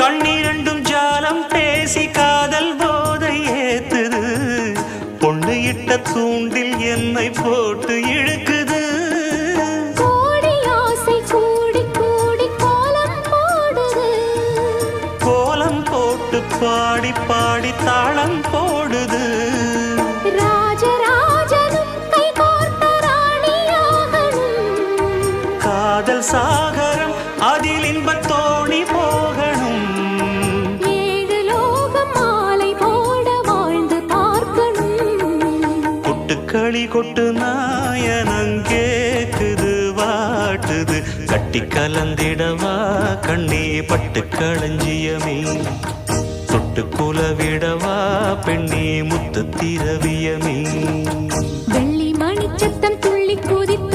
கண்ணிரண்டும் ஜாலம் பேசி காதல் போதை ஏத்துது. பொண்ணு இட்ட தூண்டில் என்னை போட்டு இழுக்குது. கோடி ஆசை கூடி கூடி கோலம் போடுது. கோலம் போட்டு பாடி பாடி தாளம் போடுது. ராஜராஜனும் கை கோர்த்த ராணியாகணும். காதல் சாகரம் அதில் இன்பத் தோணி போகணும். ஏழு லோகம் மாலை போட வாழ்ந்து பார்க்கணும். கொட்டுக்களி கொட்டு நாயனம் கேக்குது வாட்டுது. கட்டி கலந்திடவா கண்ணே பட்டு களஞ்சியமே. தொட்டு குலவிடவா பெண்ணே முத்து திரவியமே. வெள்ளி மணிச்சத்தம் துள்ளி குதித்து